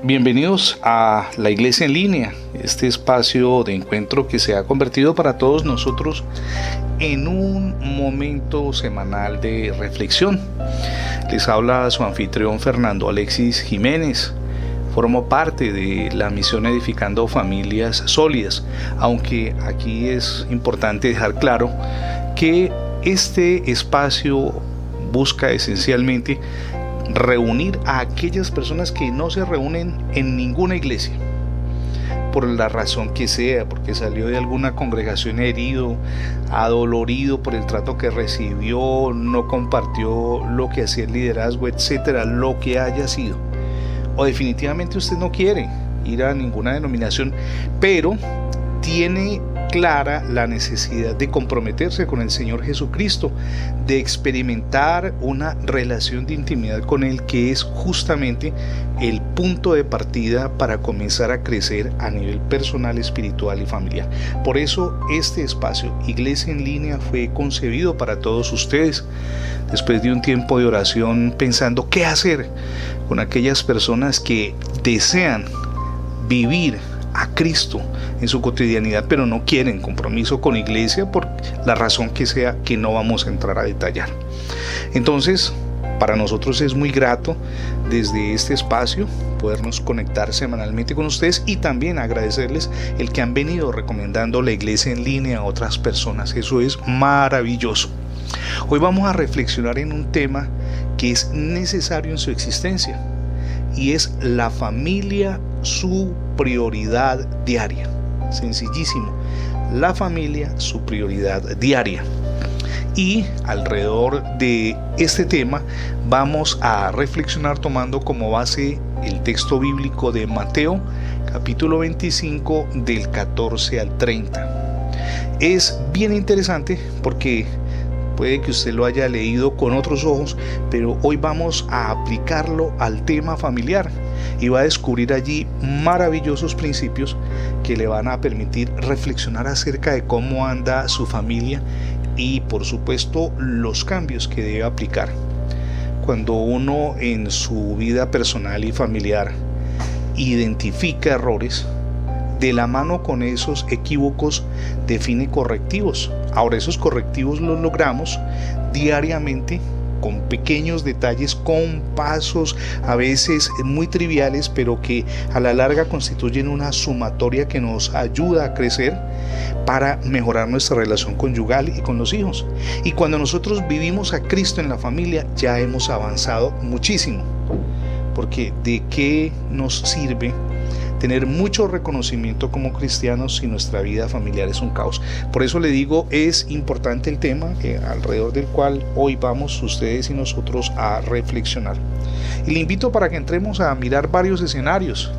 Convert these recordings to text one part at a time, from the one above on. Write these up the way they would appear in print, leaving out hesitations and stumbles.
Bienvenidos a la Iglesia en Línea, este espacio de encuentro que se ha convertido para todos nosotros en un momento semanal de reflexión. Les habla su anfitrión Fernando Alexis Jiménez. Formo parte de la misión Edificando Familias Sólidas, aunque aquí es importante dejar claro que este espacio busca esencialmente reunir a aquellas personas que no se reúnen en ninguna iglesia, por la razón que sea, porque salió de alguna congregación herido, adolorido por el trato que recibió, no compartió lo que hacía el liderazgo, etcétera, lo que haya sido. O definitivamente usted no quiere ir a ninguna denominación, pero tiene clara la necesidad de comprometerse con el Señor Jesucristo, de experimentar una relación de intimidad con Él, que es justamente el punto de partida para comenzar a crecer a nivel personal, espiritual y familiar. Por eso este espacio, Iglesia en Línea, fue concebido para todos ustedes. Después de un tiempo de oración pensando qué hacer con aquellas personas que desean vivir a Cristo en su cotidianidad, pero no quieren compromiso con iglesia por la razón que sea, que no vamos a entrar a detallar. Entonces, para nosotros es muy grato desde este espacio podernos conectar semanalmente con ustedes y también agradecerles el que han venido recomendando la Iglesia en Línea a otras personas. Eso es maravilloso. Hoy vamos a reflexionar en un tema que es necesario en su existencia, y es la familia, su prioridad diaria. Sencillísimo, la familia, su prioridad diaria. Y alrededor de este tema vamos a reflexionar tomando como base el texto bíblico de Mateo, capítulo 25, del 14 al 30. Es bien interesante porque puede que usted lo haya leído con otros ojos, pero hoy vamos a aplicarlo al tema familiar y va a descubrir allí maravillosos principios que le van a permitir reflexionar acerca de cómo anda su familia y, por supuesto, los cambios que debe aplicar. Cuando uno en su vida personal y familiar identifica errores, de la mano con esos equívocos define correctivos. Ahora, esos correctivos los logramos diariamente con pequeños detalles, con pasos a veces muy triviales, pero que a la larga constituyen una sumatoria que nos ayuda a crecer para mejorar nuestra relación conyugal y con los hijos. Y cuando nosotros vivimos a Cristo en la familia, ya hemos avanzado muchísimo, porque ¿de qué nos sirve tener mucho reconocimiento como cristianos si nuestra vida familiar es un caos? Por eso le digo, es importante el tema alrededor del cual hoy vamos ustedes y nosotros a reflexionar. Y le invito para que entremos a mirar varios escenarios.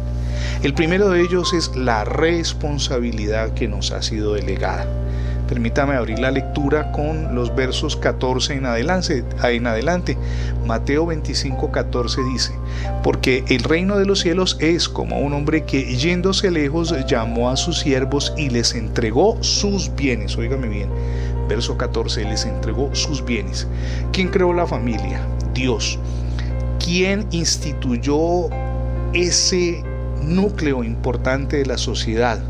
El primero de ellos es la responsabilidad que nos ha sido delegada. Permítame abrir la lectura con los versos 14 en adelante. Mateo 25:14 dice: porque el reino de los cielos es como un hombre que, yéndose lejos, llamó a sus siervos y les entregó sus bienes. Óigame bien, verso 14, les entregó sus bienes. ¿Quién creó la familia? Dios. ¿Quién instituyó ese núcleo importante de la sociedad?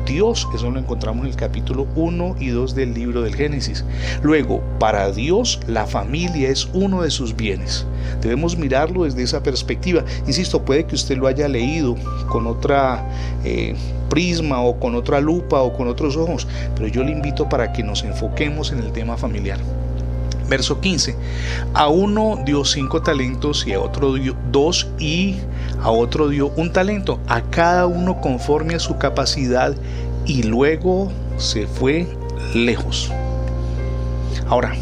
Dios. Eso lo encontramos en el capítulo 1 y 2 del libro del Génesis. Luego, para Dios, la familia es uno de sus bienes. Debemos mirarlo desde esa perspectiva. Insisto, puede que usted lo haya leído con otra prisma o con otra lupa o con otros ojos, pero yo le invito para que nos enfoquemos en el tema familiar. Verso 15: a uno dio 5 talentos y a otro dio 2 y a otro dio 1 talento, a cada uno conforme a su capacidad, y luego se fue lejos. Ahora,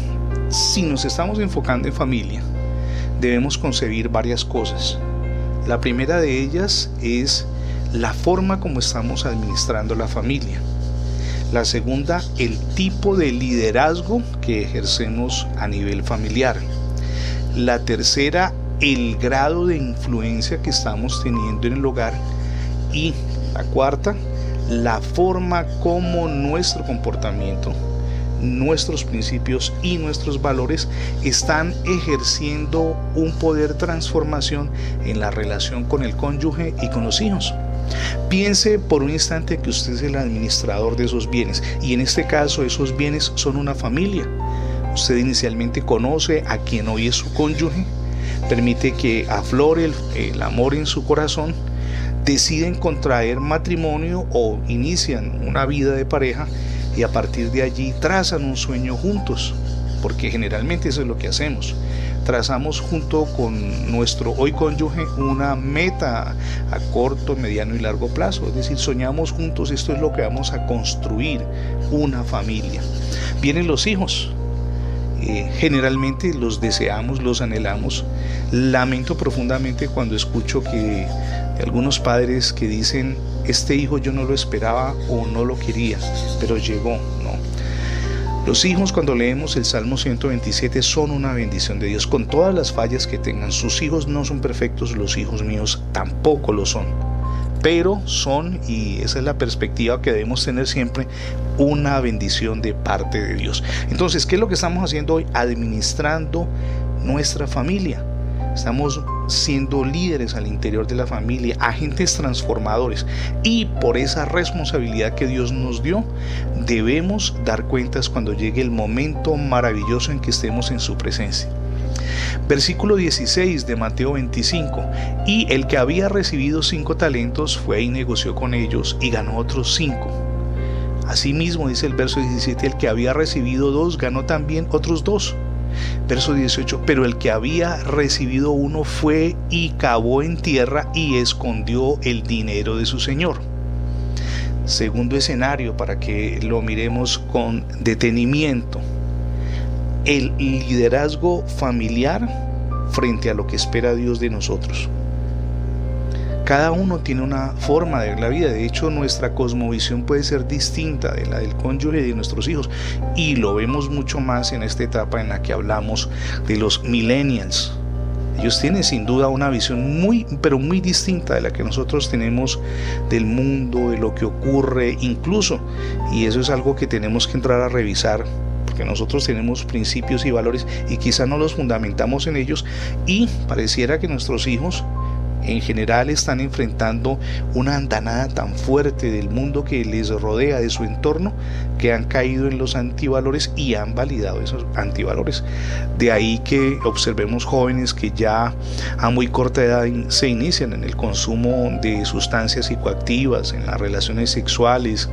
si nos estamos enfocando en familia, debemos concebir varias cosas. La primera de ellas es la forma como estamos administrando la familia. La segunda, el tipo de liderazgo que ejercemos a nivel familiar. La tercera, el grado de influencia que estamos teniendo en el hogar. Y la cuarta, la forma como nuestro comportamiento nuestros principios y nuestros valores están ejerciendo un poder de transformación en la relación con el cónyuge y con los hijos. Piense por un instante que usted es el administrador de esos bienes, y en este caso esos bienes son una familia. Usted inicialmente conoce a quien hoy es su cónyuge, permite que aflore el amor en su corazón, deciden contraer matrimonio o inician una vida de pareja, y a partir de allí trazan un sueño juntos, porque generalmente eso es lo que hacemos. Trazamos junto con nuestro hoy cónyuge una meta a corto, mediano y largo plazo, es decir, soñamos juntos, esto es lo que vamos a construir, una familia. Vienen los hijos. Generalmente los deseamos, los anhelamos. Lamento profundamente cuando escucho que algunos padres que dicen: este hijo yo no lo esperaba o no lo quería, pero llegó. No. Los hijos, cuando leemos el Salmo 127, son una bendición de Dios, con todas las fallas que tengan. Sus hijos no son perfectos, los hijos míos tampoco lo son, pero son, y esa es la perspectiva que debemos tener siempre, una bendición de parte de Dios. Entonces, ¿qué es lo que estamos haciendo hoy? Administrando nuestra familia. Estamos siendo líderes al interior de la familia, agentes transformadores, y por esa responsabilidad que Dios nos dio, debemos dar cuentas cuando llegue el momento maravilloso en que estemos en su presencia. Versículo 16 de Mateo 25: y el que había recibido 5 talentos fue y negoció con ellos y ganó otros 5. Asimismo, dice el verso 17, el que había recibido 2 ganó también otros 2. Verso 18, pero el que había recibido 1 fue y cavó en tierra y escondió el dinero de su señor. Segundo escenario, para que lo miremos con detenimiento: el liderazgo familiar frente a lo que espera Dios de nosotros. Cada uno tiene una forma de ver la vida. De hecho, nuestra cosmovisión puede ser distinta de la del cónyuge y de nuestros hijos, y lo vemos mucho más en esta etapa en la que hablamos de los millennials. Ellos tienen sin duda una visión muy distinta de la que nosotros tenemos del mundo, de lo que ocurre incluso, y eso es algo que tenemos que entrar a revisar, porque nosotros tenemos principios y valores y quizá no los fundamentamos en ellos, y pareciera que nuestros hijos en general están enfrentando una andanada tan fuerte del mundo que les rodea, de su entorno, que han caído en los antivalores y han validado esos antivalores. De ahí que observemos jóvenes que ya a muy corta edad se inician en el consumo de sustancias psicoactivas, en las relaciones sexuales,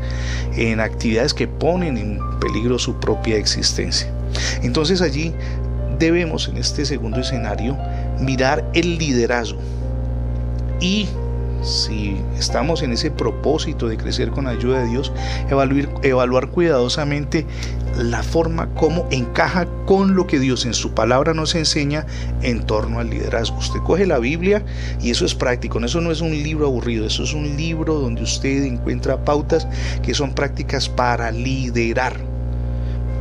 en actividades que ponen en peligro su propia existencia. Entonces allí debemos, en este segundo escenario, mirar el liderazgo. Y si estamos en ese propósito de crecer con ayuda de Dios, evaluar cuidadosamente la forma como encaja con lo que Dios en su palabra nos enseña en torno al liderazgo. Usted coge la Biblia y eso es práctico, eso no es un libro aburrido, eso es un libro donde usted encuentra pautas que son prácticas para liderar.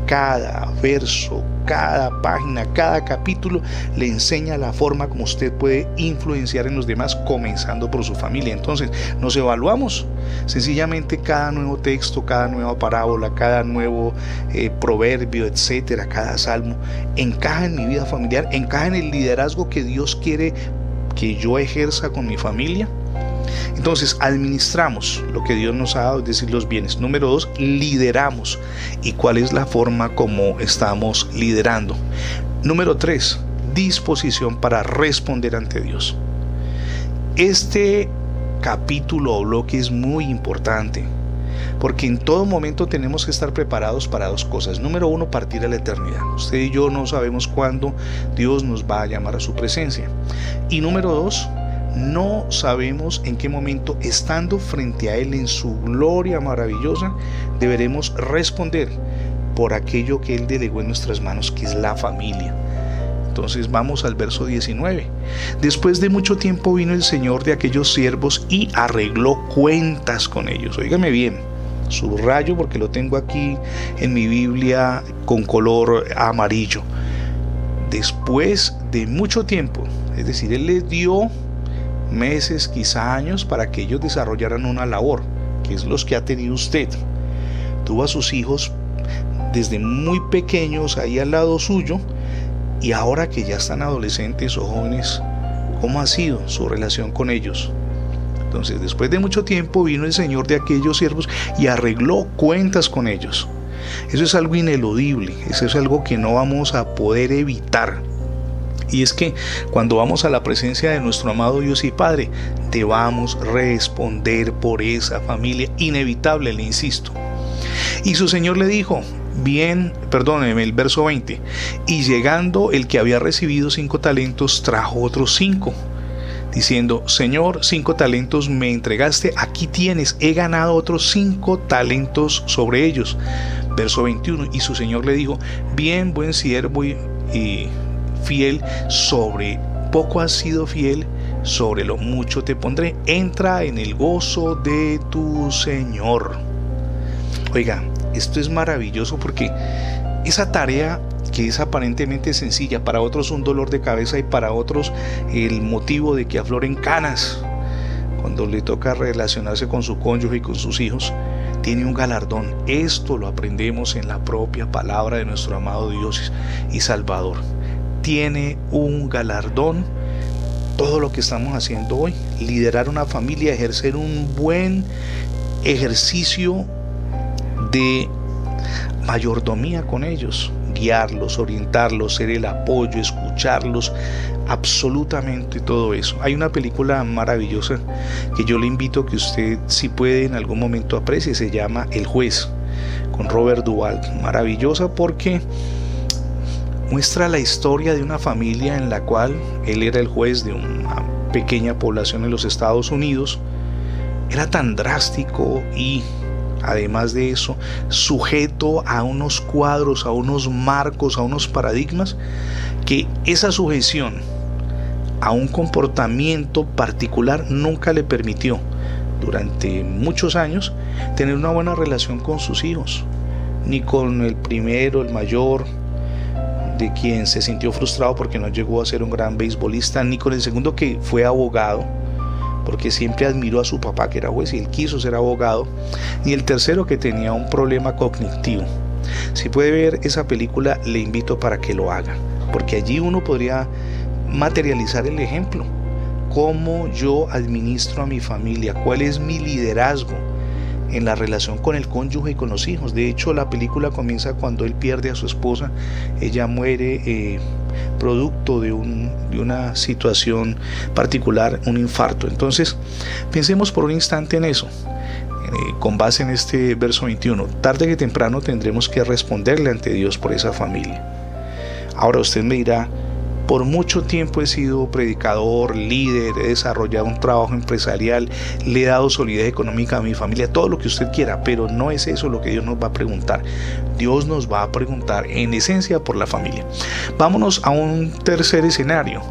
Cada verso, cada página, cada capítulo le enseña la forma como usted puede influenciar en los demás, comenzando por su familia. Entonces nos evaluamos sencillamente cada nuevo texto, cada nueva parábola, cada nuevo proverbio, etcétera, cada salmo, encaja en mi vida familiar, encaja en el liderazgo que Dios quiere que yo ejerza con mi familia. Entonces administramos lo que Dios nos ha dado, es decir, los bienes. Número 2, lideramos. ¿Y cuál es la forma como estamos liderando? Número 3, disposición para responder ante Dios. Este capítulo o bloque es muy importante, porque en todo momento tenemos que estar preparados para 2 cosas. Número 1, partir a la eternidad. Usted y yo no sabemos cuándo Dios nos va a llamar a su presencia. Y número 2, no sabemos en qué momento, estando frente a Él en su gloria maravillosa, deberemos responder por aquello que Él delegó en nuestras manos, que es la familia. Entonces vamos al verso 19. Después de mucho tiempo vino el Señor de aquellos siervos y arregló cuentas con ellos. Óigame bien, subrayo porque lo tengo aquí en mi Biblia con color amarillo. Después de mucho tiempo, es decir, Él les dio meses, quizá años, para que ellos desarrollaran una labor, que es los que ha tenido usted. Tuvo a sus hijos desde muy pequeños ahí al lado suyo, y ahora que ya están adolescentes o jóvenes, ¿cómo ha sido su relación con ellos? Entonces, después de mucho tiempo vino el Señor de aquellos siervos y arregló cuentas con ellos. Eso es algo ineludible, eso es algo que no vamos a poder evitar. Y es que cuando vamos a la presencia de nuestro amado Dios y Padre, debamos responder por esa familia, inevitable, le insisto. Y su Señor le dijo, perdóneme, el verso 20, y llegando el que había recibido 5 talentos, trajo otros 5, diciendo, Señor, 5 talentos me entregaste, aquí tienes, he ganado otros 5 talentos sobre ellos. Verso 21, y su Señor le dijo, bien, buen siervo y fiel, sobre poco has sido fiel, sobre lo mucho te pondré, entra en el gozo de tu Señor. Oiga, esto es maravilloso porque esa tarea que es aparentemente sencilla, para otros un dolor de cabeza y para otros el motivo de que afloren canas cuando le toca relacionarse con su cónyuge y con sus hijos, tiene un galardón. Esto lo aprendemos en la propia palabra de nuestro amado Dios y Salvador. Tiene un galardón todo lo que estamos haciendo hoy, liderar una familia, ejercer un buen ejercicio de mayordomía con ellos, guiarlos, orientarlos, ser el apoyo, escucharlos, absolutamente todo eso. Hay una película maravillosa que yo le invito a que usted, si puede, en algún momento aprecie, se llama El Juez, con Robert Duvall. Maravillosa porque muestra la historia de una familia en la cual él era el juez de una pequeña población en los Estados Unidos. Era tan drástico y, además de eso, sujeto a unos cuadros, a unos marcos, a unos paradigmas, que esa sujeción a un comportamiento particular nunca le permitió, durante muchos años, tener una buena relación con sus hijos, ni con el primero, el mayor, de quien se sintió frustrado porque no llegó a ser un gran beisbolista, ni con el segundo, que fue abogado, porque siempre admiró a su papá que era juez y él quiso ser abogado, ni el tercero, que tenía un problema cognitivo. Si puede ver esa película, le invito para que lo haga, porque allí uno podría materializar el ejemplo, cómo yo administro a mi familia, cuál es mi liderazgo en la relación con el cónyuge y con los hijos. De hecho, la película comienza cuando él pierde a su esposa. Ella muere producto de una situación particular, un infarto. Entonces, pensemos por un instante en eso, con base en este verso 21. Tarde que temprano tendremos que responderle ante Dios por esa familia. Ahora usted me dirá, por mucho tiempo he sido predicador, líder, he desarrollado un trabajo empresarial, le he dado solidez económica a mi familia, todo lo que usted quiera, pero no es eso lo que Dios nos va a preguntar. Dios nos va a preguntar en esencia por la familia. Vámonos a un tercer escenario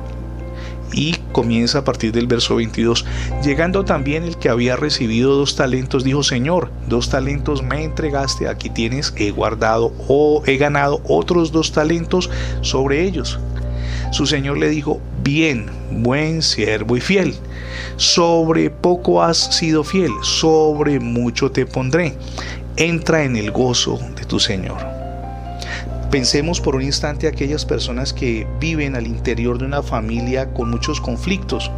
y comienza a partir del verso 22. Llegando también el que había recibido 2 talentos, dijo, Señor, 2 talentos me entregaste, aquí tienes, he ganado otros 2 talentos sobre ellos. Su Señor le dijo, bien, buen siervo y fiel, sobre poco has sido fiel, sobre mucho te pondré, entra en el gozo de tu Señor. Pensemos por un instante aquellas personas que viven al interior de una familia con muchos conflictos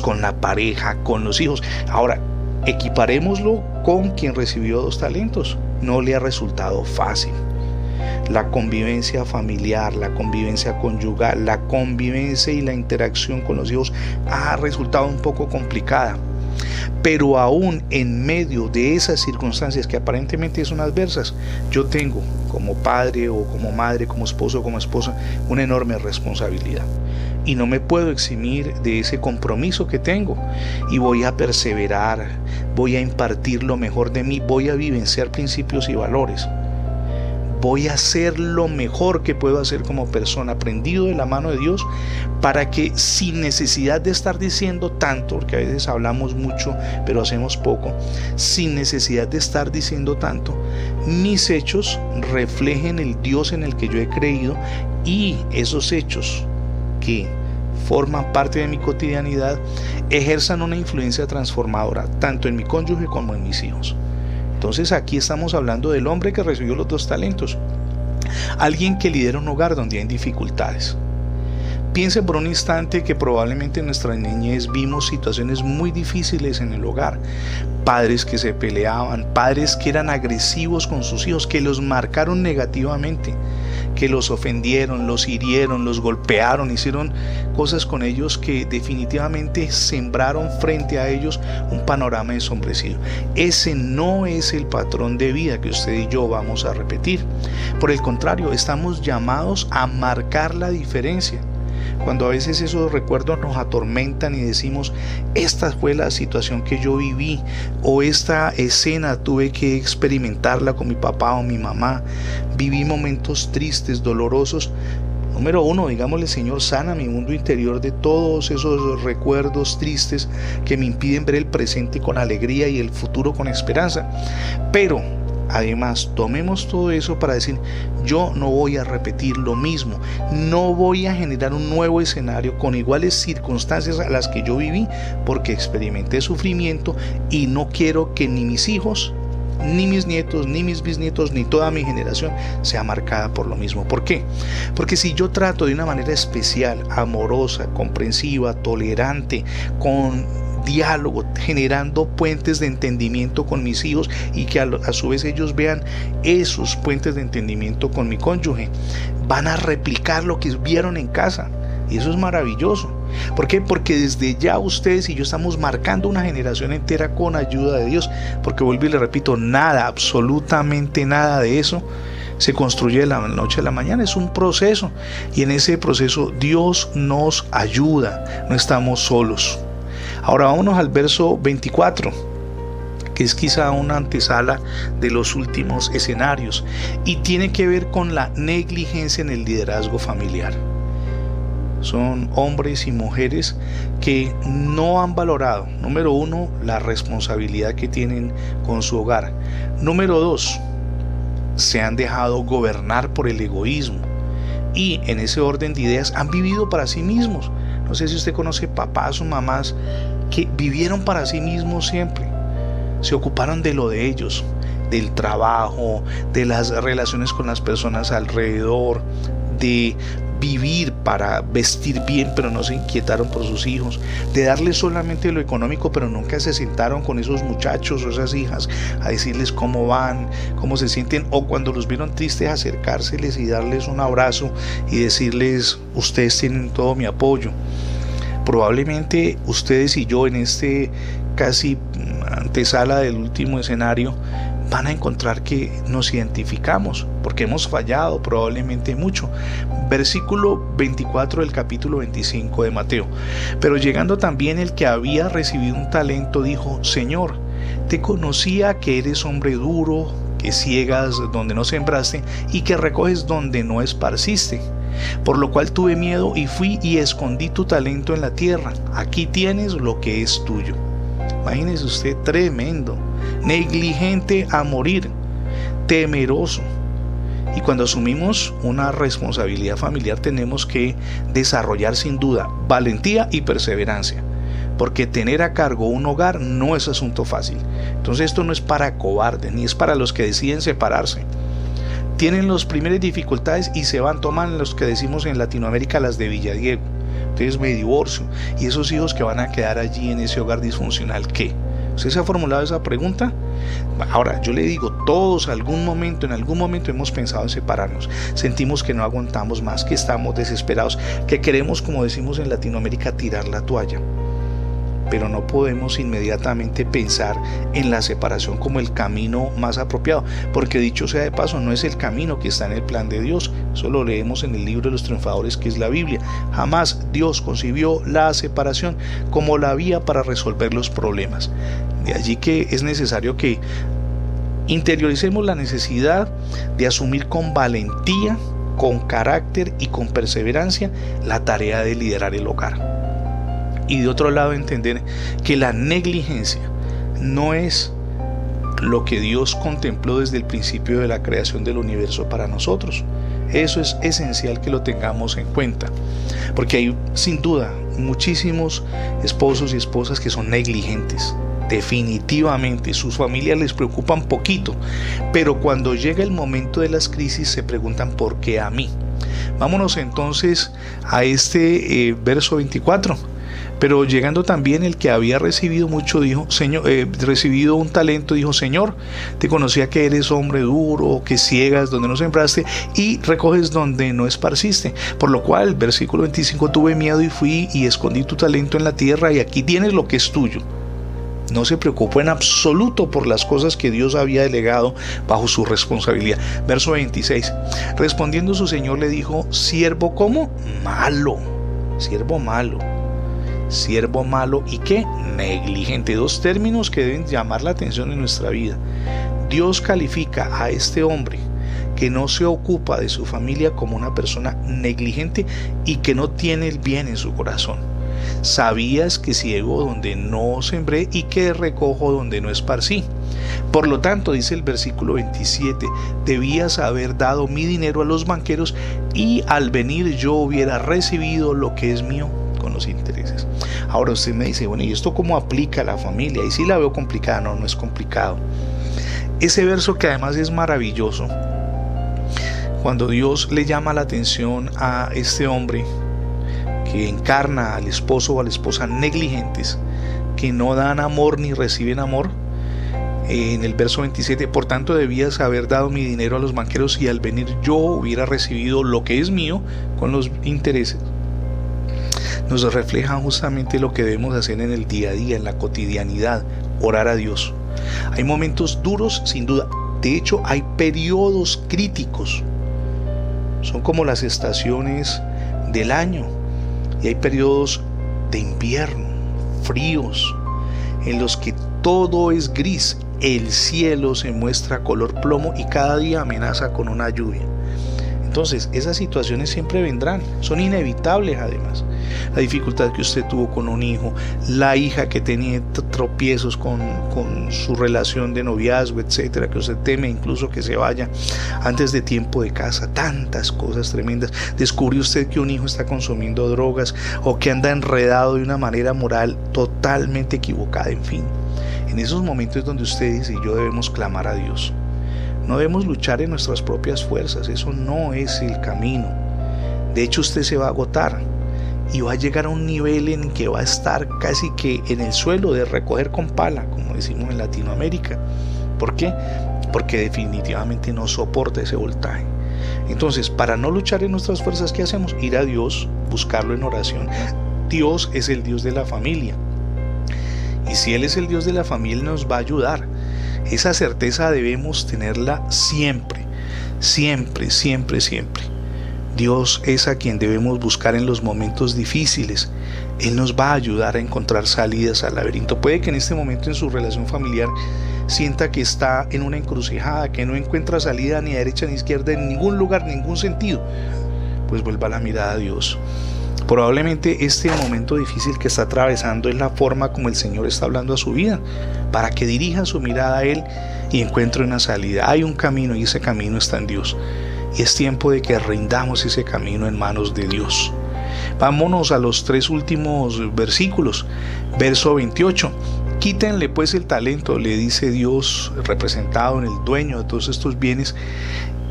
con la pareja, con los hijos. Ahora, equiparémoslo con quien recibió 2 talentos, no le ha resultado fácil. La convivencia familiar, la convivencia conyugal, la convivencia y la interacción con los hijos ha resultado un poco complicada. Pero aún en medio de esas circunstancias que aparentemente son adversas, yo tengo como padre o como madre, como esposo o como esposa, una enorme responsabilidad. Y no me puedo eximir de ese compromiso que tengo. Y voy a perseverar, voy a impartir lo mejor de mí, voy a vivenciar principios y valores. Voy a hacer lo mejor que puedo hacer como persona, aprendido de la mano de Dios, para que sin necesidad de estar diciendo tanto, porque a veces hablamos mucho pero hacemos poco, sin necesidad de estar diciendo tanto, mis hechos reflejen el Dios en el que yo he creído, y esos hechos que forman parte de mi cotidianidad ejerzan una influencia transformadora tanto en mi cónyuge como en mis hijos. Entonces aquí estamos hablando del hombre que recibió los 2 talentos, alguien que lidera un hogar donde hay dificultades. Piense por un instante que probablemente en nuestra niñez vimos situaciones muy difíciles en el hogar, padres que se peleaban, padres que eran agresivos con sus hijos, que los marcaron negativamente, que los ofendieron, los hirieron, los golpearon, hicieron cosas con ellos que definitivamente sembraron frente a ellos un panorama ensombrecido. Ese no es el patrón de vida que usted y yo vamos a repetir. Por el contrario, estamos llamados a marcar la diferencia. Cuando a veces esos recuerdos nos atormentan y decimos, esta fue la situación que yo viví, o esta escena tuve que experimentarla con mi papá o mi mamá, viví momentos tristes, dolorosos. Número 1, digámosle: Señor, sana mi mundo interior de todos esos recuerdos tristes que me impiden ver el presente con alegría y el futuro con esperanza. Pero además, tomemos todo eso para decir, yo no voy a repetir lo mismo, no voy a generar un nuevo escenario con iguales circunstancias a las que yo viví, porque experimenté sufrimiento y no quiero que ni mis hijos, ni mis nietos, ni mis bisnietos, ni toda mi generación sea marcada por lo mismo. ¿Por qué? Porque si yo trato de una manera especial, amorosa, comprensiva, tolerante, con diálogo, generando puentes de entendimiento con mis hijos, y que a su vez ellos vean esos puentes de entendimiento con mi cónyuge, van a replicar lo que vieron en casa, y eso es maravilloso. ¿Por qué? Porque desde ya ustedes y yo estamos marcando una generación entera con ayuda de Dios, porque vuelvo y le repito, nada, absolutamente nada de eso se construye de la noche a la mañana, es un proceso, y en ese proceso Dios nos ayuda, no estamos solos. Ahora vámonos al verso 24, que es quizá una antesala de los últimos escenarios, y tiene que ver con la negligencia en el liderazgo familiar. Son hombres y mujeres que no han valorado, número 1, la responsabilidad que tienen con su hogar. Número 2, se han dejado gobernar por el egoísmo, y en ese orden de ideas han vivido para sí mismos. No sé si usted conoce papás o mamás que vivieron para sí mismos siempre. Se ocuparon de lo de ellos, del trabajo, de las relaciones con las personas alrededor, de vivir para vestir bien, pero no se inquietaron por sus hijos, de darles solamente lo económico, pero nunca se sentaron con esos muchachos o esas hijas a decirles cómo van, cómo se sienten, o cuando los vieron tristes acercárseles y darles un abrazo y decirles, ustedes tienen todo mi apoyo. Probablemente ustedes y yo en este casi antesala del último escenario van a encontrar que nos identificamos, porque hemos fallado probablemente mucho. Versículo 24 del capítulo 25 de Mateo. Pero llegando también el que había recibido un talento, dijo: Señor, te conocía que eres hombre duro, que ciegas donde no sembraste y que recoges donde no esparciste. Por lo cual tuve miedo y fui y escondí tu talento en la tierra. Aquí tienes lo que es tuyo. Imagínese usted, tremendo, negligente a morir, temeroso. Y cuando asumimos una responsabilidad familiar tenemos que desarrollar sin duda valentía y perseverancia, porque tener a cargo un hogar no es asunto fácil. Entonces esto no es para cobardes, ni es para los que deciden separarse. Tienen las primeras dificultades y se van, toman los que decimos en Latinoamérica las de Villadiego. Entonces me divorcio, y esos hijos que van a quedar allí en ese hogar disfuncional, ¿qué? ¿Usted se ha formulado esa pregunta? Ahora, yo le digo, todos en algún momento hemos pensado en separarnos. Sentimos que no aguantamos más, que estamos desesperados, que queremos, como decimos en Latinoamérica, tirar la toalla. Pero no podemos inmediatamente pensar en la separación como el camino más apropiado, porque dicho sea de paso, no es el camino que está en el plan de Dios. Eso lo leemos en el libro de los triunfadores, que es la Biblia. Jamás Dios concibió la separación como la vía para resolver los problemas. De allí que es necesario que interioricemos la necesidad de asumir con valentía, con carácter y con perseverancia la tarea de liderar el hogar. Y de otro lado, entender que la negligencia no es lo que Dios contempló desde el principio de la creación del universo para nosotros. Eso es esencial que lo tengamos en cuenta, porque hay sin duda muchísimos esposos y esposas que son negligentes, Definitivamente, sus familias les preocupan poquito, pero cuando llega el momento de las crisis se preguntan ¿por qué a mí? Vámonos entonces a este verso 24. Pero llegando también el que había recibido mucho, dijo, Señor, recibido un talento, dijo, Señor, te conocía que eres hombre duro, que ciegas donde no sembraste y recoges donde no esparciste. Por lo cual, versículo 25, tuve miedo y fui y escondí tu talento en la tierra y aquí tienes lo que es tuyo. No se preocupó en absoluto por las cosas que Dios había delegado bajo su responsabilidad. Verso 26. Respondiendo su señor le dijo, siervo, ¿cómo? Malo. Siervo malo. Siervo malo y ¿qué? Negligente. Dos términos que deben llamar la atención en nuestra vida. Dios califica a este hombre que no se ocupa de su familia como una persona negligente y que no tiene el bien en su corazón. Sabías que ciego donde no sembré y que recojo donde no esparcí. Por lo tanto, dice el versículo 27, debías haber dado mi dinero a los banqueros y al venir yo hubiera recibido lo que es mío con los intereses. Ahora usted me dice, bueno, ¿y esto cómo aplica a la familia? Y sí la veo complicada. No, no es complicado. Ese verso que además es maravilloso, cuando Dios le llama la atención a este hombre que encarna al esposo o a la esposa negligentes, que no dan amor ni reciben amor, en el verso 27, por tanto debías haber dado mi dinero a los banqueros y al venir yo hubiera recibido lo que es mío con los intereses. Nos refleja justamente lo que debemos hacer en el día a día, en la cotidianidad, orar a Dios. Hay momentos duros, sin duda. De hecho, hay periodos críticos. Son como las estaciones del año. Y hay periodos de invierno, fríos, en los que todo es gris. El cielo se muestra color plomo y cada día amenaza con una lluvia. Entonces, esas situaciones siempre vendrán, son inevitables además. La dificultad que usted tuvo con un hijo, la hija que tenía tropiezos con su relación de noviazgo, etcétera, que usted teme incluso que se vaya antes de tiempo de casa, tantas cosas tremendas. Descubre usted que un hijo está consumiendo drogas o que anda enredado de una manera moral totalmente equivocada, en fin. En esos momentos donde ustedes y yo debemos clamar a Dios. No debemos luchar en nuestras propias fuerzas, eso no es el camino. De hecho, usted se va a agotar y va a llegar a un nivel en que va a estar casi que en el suelo de recoger con pala, como decimos en Latinoamérica. ¿Por qué? Porque definitivamente no soporta ese voltaje. Entonces, para no luchar en nuestras fuerzas, ¿qué hacemos? Ir a Dios, buscarlo en oración. Dios es el Dios de la familia. Y si Él es el Dios de la familia, nos va a ayudar. Esa certeza debemos tenerla siempre, siempre, siempre, siempre. Dios es a quien debemos buscar en los momentos difíciles. Él nos va a ayudar a encontrar salidas al laberinto. Puede que en este momento en su relación familiar sienta que está en una encrucijada, que no encuentra salida ni a derecha ni a izquierda, en ningún lugar, ningún sentido. Pues vuelva la mirada a Dios. Probablemente este momento difícil que está atravesando es la forma como el Señor está hablando a su vida, para que dirija su mirada a Él y encuentre una salida. Hay un camino y ese camino está en Dios. Y es tiempo de que rindamos ese camino en manos de Dios. Vámonos a los 3 últimos versículos. Verso 28. Quítenle pues el talento, le dice Dios, representado en el dueño de todos estos bienes,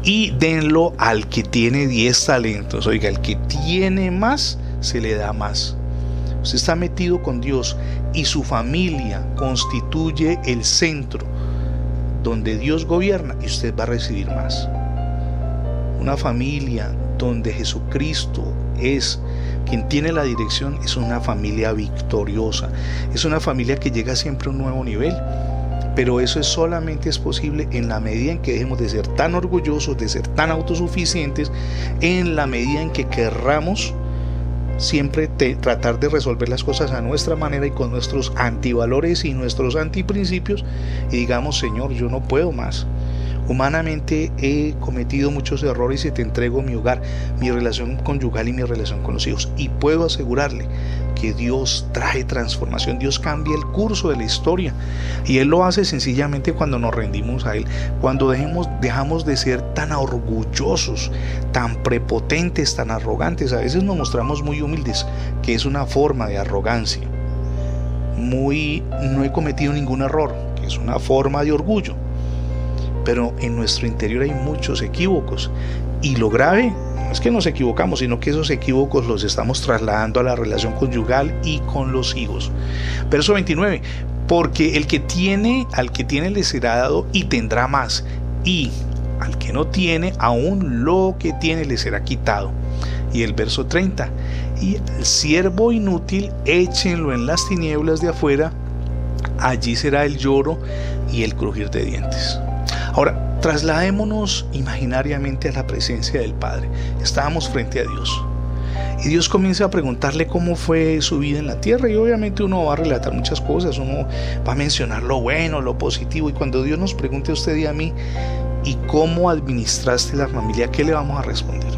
y denlo al que tiene 10 talentos. Oiga, el que tiene más, se le da más. Usted está metido con Dios y su familia constituye el centro donde Dios gobierna y usted va a recibir más. Una familia donde Jesucristo es quien tiene la dirección es una familia victoriosa. Es una familia que llega siempre a un nuevo nivel. Pero eso solamente es posible en la medida en que dejemos de ser tan orgullosos, de ser tan autosuficientes, en la medida en que querramos siempre tratar de resolver las cosas a nuestra manera y con nuestros antivalores y nuestros antiprincipios y digamos, Señor, yo no puedo más. Humanamente he cometido muchos errores y te entrego mi hogar, mi relación conyugal y mi relación con los hijos. Y puedo asegurarle que Dios trae transformación, Dios cambia el curso de la historia. Y Él lo hace sencillamente cuando nos rendimos a Él, cuando dejamos de ser tan orgullosos, tan prepotentes, tan arrogantes. A veces nos mostramos muy humildes, que es una forma de arrogancia. no he cometido ningún error, que es una forma de orgullo. Pero en nuestro interior hay muchos equívocos, y lo grave no es que nos equivocamos, sino que esos equívocos los estamos trasladando a la relación conyugal y con los hijos. Verso 29, porque al que tiene le será dado y tendrá más, y al que no tiene, aún lo que tiene le será quitado. Y el verso 30, y al siervo inútil échenlo en las tinieblas de afuera, allí será el lloro y el crujir de dientes. Ahora, trasladémonos imaginariamente a la presencia del Padre. Estábamos frente a Dios, y Dios comienza a preguntarle cómo fue su vida en la tierra, y obviamente uno va a relatar muchas cosas, uno va a mencionar lo bueno, lo positivo, y cuando Dios nos pregunte a usted y a mí, ¿y cómo administraste la familia?, ¿qué le vamos a responder?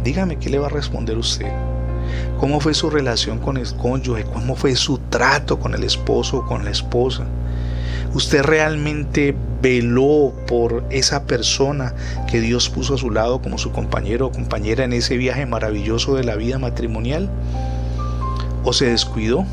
Dígame, ¿qué le va a responder usted? ¿Cómo fue su relación con el cónyuge? ¿Cómo fue su trato con el esposo o con la esposa? ¿Usted realmente veló por esa persona que Dios puso a su lado como su compañero o compañera en ese viaje maravilloso de la vida matrimonial? ¿O se descuidó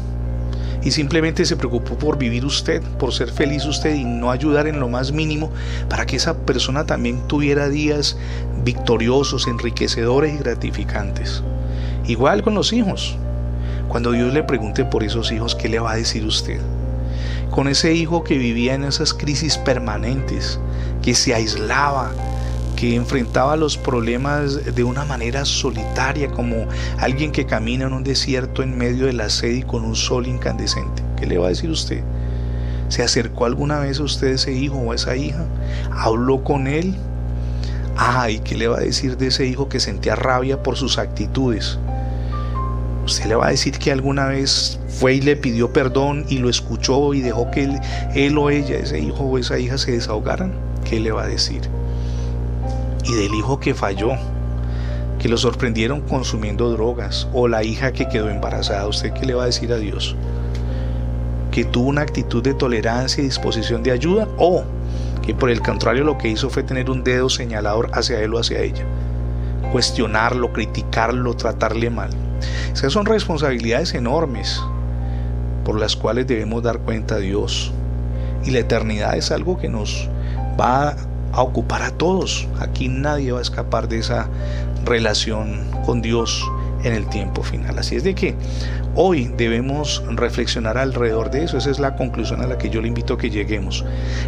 y simplemente se preocupó por vivir usted, por ser feliz usted, y no ayudar en lo más mínimo para que esa persona también tuviera días victoriosos, enriquecedores y gratificantes? Igual con los hijos. Cuando Dios le pregunte por esos hijos, ¿qué le va a decir usted? Con ese hijo que vivía en esas crisis permanentes, que se aislaba, que enfrentaba los problemas de una manera solitaria, como alguien que camina en un desierto en medio de la sed y con un sol incandescente. ¿Qué le va a decir usted? ¿Se acercó alguna vez a usted ese hijo o a esa hija? ¿Habló con él? ¿Y qué le va a decir de ese hijo que sentía rabia por sus actitudes? ¿Usted le va a decir que alguna vez fue y le pidió perdón y lo escuchó y dejó que él o ella, ese hijo o esa hija, se desahogaran? ¿Qué le va a decir? Y del hijo que falló, que lo sorprendieron consumiendo drogas, o la hija que quedó embarazada, ¿usted qué le va a decir a Dios? ¿Que tuvo una actitud de tolerancia y disposición de ayuda, o que por el contrario lo que hizo fue tener un dedo señalador hacia él o hacia ella? Cuestionarlo, criticarlo, tratarle mal. Esas son responsabilidades enormes por las cuales debemos dar cuenta a Dios, y la eternidad es algo que nos va a ocupar a todos. Aquí nadie va a escapar de esa relación con Dios en el tiempo final. Así es de que hoy debemos reflexionar alrededor de eso. Esa es la conclusión a la que yo le invito a que lleguemos.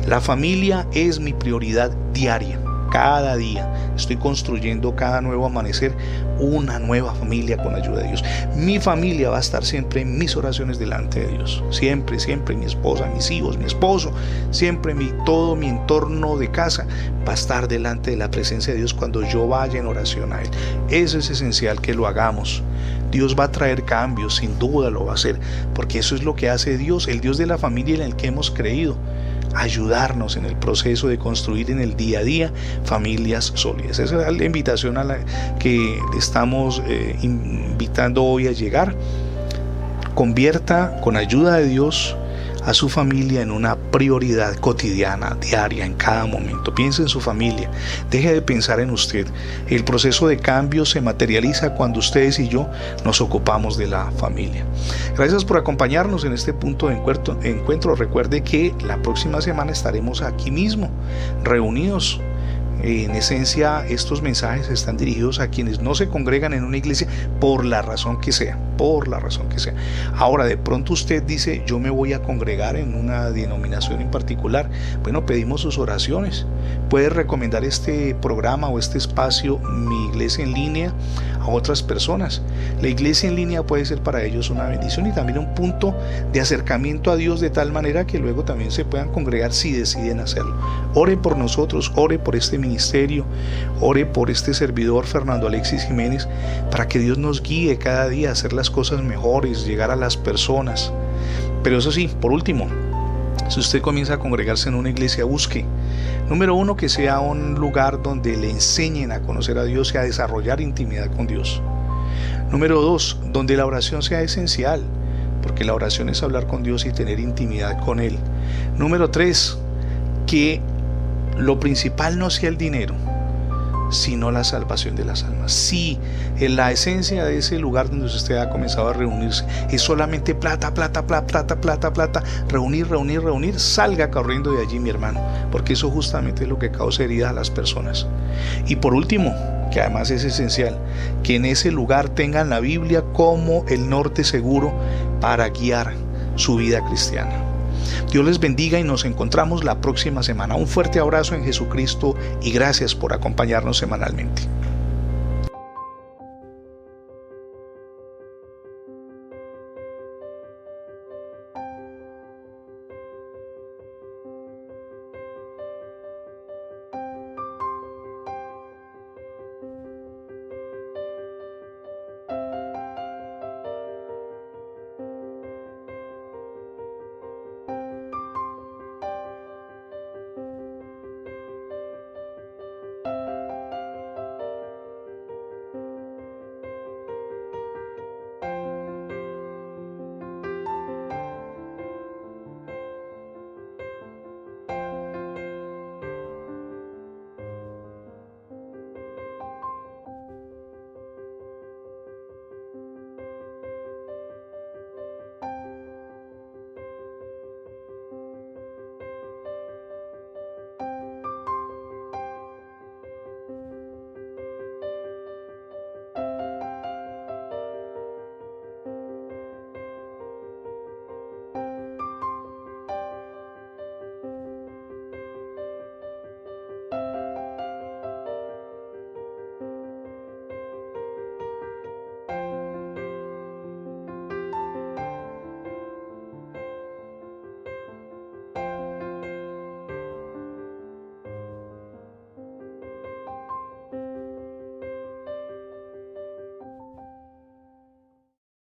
La familia es mi prioridad diaria. Cada día estoy construyendo, cada nuevo amanecer, una nueva familia con ayuda de Dios. Mi familia va a estar siempre en mis oraciones delante de Dios. Siempre, siempre mi esposa, mis hijos, mi esposo, siempre todo mi entorno de casa va a estar delante de la presencia de Dios cuando yo vaya en oración a Él. Eso es esencial que lo hagamos. Dios va a traer cambios, sin duda lo va a hacer, porque eso es lo que hace Dios, el Dios de la familia en el que hemos creído. Ayudarnos en el proceso de construir en el día a día familias sólidas. Esa es la invitación a la que le estamos invitando hoy a llegar. Convierta con ayuda de Dios a su familia en una prioridad cotidiana, diaria, en cada momento. Piense en su familia, deje de pensar en usted. El proceso de cambio se materializa cuando ustedes y yo nos ocupamos de la familia. Gracias por acompañarnos en este punto de encuentro. Recuerde que la próxima semana estaremos aquí mismo, reunidos. En esencia, estos mensajes están dirigidos a quienes no se congregan en una iglesia por la razón que sea, Ahora, de pronto usted dice, yo me voy a congregar en una denominación en particular. Bueno, pedimos sus oraciones. Puede recomendar este programa o este espacio, Mi Iglesia en Línea, a otras personas. La iglesia en línea puede ser para ellos una bendición y también un punto de acercamiento a Dios, de tal manera que luego también se puedan congregar si deciden hacerlo. Ore por nosotros, ore por este ministerio, ore por este servidor Fernando Alexis Jiménez, para que Dios nos guíe cada día a hacer las cosas mejores, llegar a las personas. Pero eso sí, por último, si usted comienza a congregarse en una iglesia, busque, número uno, que sea un lugar donde le enseñen a conocer a Dios y a desarrollar intimidad con Dios. Número dos, donde la oración sea esencial, porque la oración es hablar con Dios y tener intimidad con Él. Número tres, que lo principal no sea el dinero, sino la salvación de las almas. Si en la esencia de ese lugar donde usted ha comenzado a reunirse es solamente plata, plata, plata, plata, plata, plata, reunir, reunir, reunir, salga corriendo de allí, mi hermano, porque eso justamente es lo que causa heridas a las personas. Y por último, que además es esencial, que en ese lugar tengan la Biblia como el norte seguro para guiar su vida cristiana. Dios les bendiga y nos encontramos la próxima semana. Un fuerte abrazo en Jesucristo y gracias por acompañarnos semanalmente.